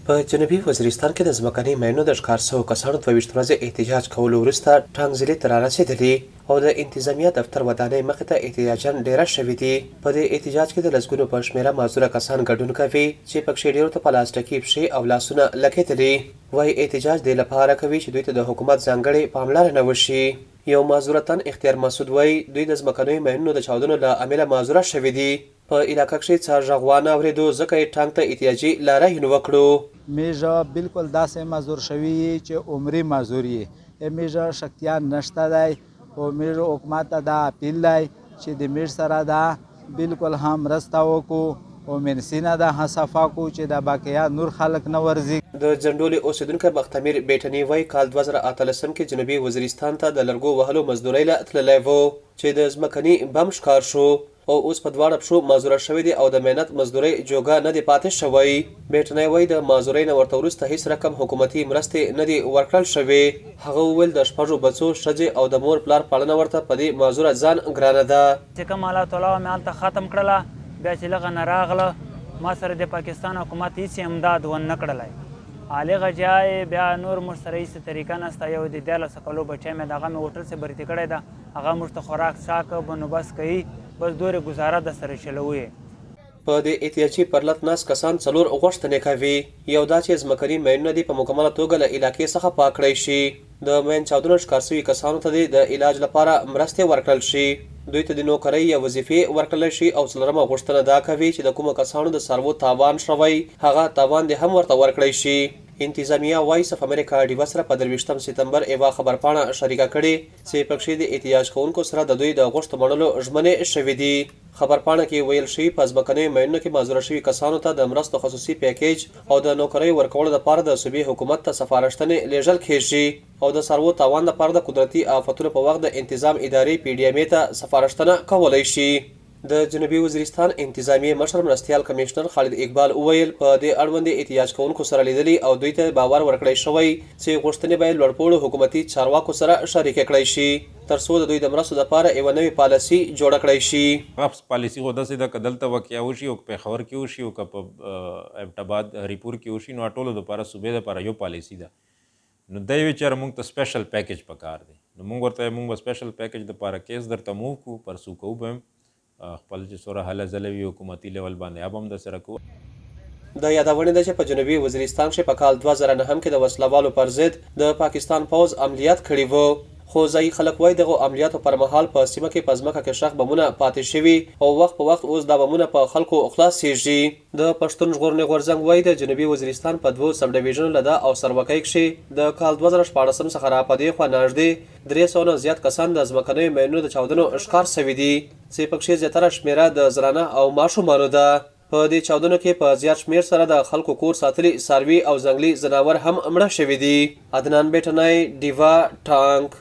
په جنوبي وزیرستان کې د ځمکني ماینونو د ښکار شوو کسانو 22 ورځې احتجاج کولو وروسته ټانکزلې ته رارسېدلي او د انتظامیه دفتر ودانۍ مخې ته احتجاجان ډېره شوي دي. په دې احتجاج کې د لسګونو په شمېره معذوره کسان ګډون کوي چې پکښې ډېرو ته پلاستیکي پښې او لاسونه لګېدلي. وایي احتجاج دې لپاره کوي چې دوی ته د حکومت ځانګړې پاملرنه وشي. یو معذوره تن اختیار مسعود وایي دوی د ځمکنیو ماینونو د چاودنو له امله معذوره شوي دي. په علاقه کښې څه غږ وانه اورېدو ځکه یې ټانک ته احتیاجي لاریون وکړو. میژه بالکل داسې معذور شوی چې عمري معذور یې میژه شکتیا نشته دی او میژه حکومت ته دا اپیل دی چې د میژ سره دا بالکل هم مرسته وکړو او منسینه دا صفا کړو چې د باقیه نور خلک نه ورځي. د جنډولې اوسېدونکی بختمیر بیټني وایي کال 2018 کې جنوبي وزیرستان ته د لرګو وهلو مزدورۍ له تللی و چې د ځمکني بم ښکار شو او اوس په دواړه پښو معذوره شوی دی او د مهنت مزدورۍ جوګه نه دی پاتې شوی. بیټنی وایي د معذورۍ نه ورته وروسته هیڅ رقم حکومتي مرستې نه دي ورکړل شوې. هغه وویل د شپږو بچو ښځې او د مور پلار پالنه ورته په دې معذوره ځان ګرانه ده. چې کوم حالات الله مې هلته ختم کړله بیا چې لږه نه راغله ما سره د پاکستان حکومت هیڅ امداد ونه کړلی. هغې غجای بیا نور موږ سره هیڅ طریقه نشته. یو د 14 کلو بچی مې د هغه مې هوټل څخه برتي کړی ده هغه موږ ته خوراک څاکه بندوبست کوي بس دورې ګزاره د سره چلوي. په دې احتیاجي پرلط ناست کسان څلور غوښتنې کوي. یو دا چې ځمکني ماینونه دې په مکمله توګه له علاقې څخه پاک کړی شي. د ماین چاودنو ښکار شوي کسانو ته دې د علاج لپاره مرستې ورکړل شي. دوی ته د نوکرۍ یا وظیفې ورکړلی شي او څلورمه غوښتنه دا کوي چې د کومو کسانو د څاروو تاوان شوی هغه تاوان دې هم ورته ورکړی شي. انتظامیه وایس اف امریکا ډیوه سره په 23 سپتمبر یوه خبرپاڼه شریکه کړې چې پکښې د احتجاج کوونکو سره د دوی د غوښتو منلو ژمنې شوي دي. خبرپاڼه کې ویل شوي په ځمکنیو ماینونو کې معذوره شوي کسانو ته د مرستو خصوصي پیکیج او د نوکرۍ ورکولو لپاره د صوبې حکومت ته سپارښتنې لیږل کیږي او د څاروو تاوان لپاره د قدرتي آفتونو په وخت د انتظام ادارې PDMA ته سپارښتنه کولی شي. د جنوبي وزیرستان انتظامیې مشر مرستیال کمیشنر خالد اقبال وویل په دې اړوند احتجاج کوونکو سره لیدلي او دوی ته باور ورکړی شوی چې غوښتنې باید لوړپوړو حکومتي چارواکو سره شریکې کړی شي تر څو د دوی د مرستو لپاره یوه نوې پالیسي جوړه کړی شي. پالیسي خو داسې ده که دلته واقع وشي او که پېښور کې وشي او که په ابټاباد هریپور کې وشي نو ټولو دپاره صوبې دپاره یو پالیسي ده. نو دی وی چېرې موږ ته سپیشل پیکیج پکار دی نو موږ ورته موږ به سپیشل پیکیج دپاره کیس درته موو کړو پرسو کوو به خپل چې څومره هله ځله وي حکومتي لیول باندې اب هم درسره کوو. د یادونې ده چې په جنوبي وزیرستان کښې په کال 2009 کې د وسلوالو پر ضد د پاکستان پوځ عملیات کړي وو خو ځایي خلک وایي دغو عملیاتو پر مهال په سیمه کې په ځمکه کې ښخ بمونه پاتې شوي او وخت په وخت اوس دا بمونه په خلکو خلاصېږي. د پښتون ژغورنې غورځنګ وایي د جنوبي وزیرستان په 2 سب ډیویژنو له دا او سروکۍ کښې د کال 2014 څخه را په دې خوا نږدې 300 نه زیات کسان د ځمکنیو ماینونو د چاودنو ښکار شوي دي چې پکښې زیاتره شمېره د زنانه او ماشومانو ده. په دې چاودنو کې په زیات شمېر سره د خلکو کور ساتلي څاروي او ځنګلي ځناور هم مړه شوي دي. عدنان بیټنی ډیوا ټانک.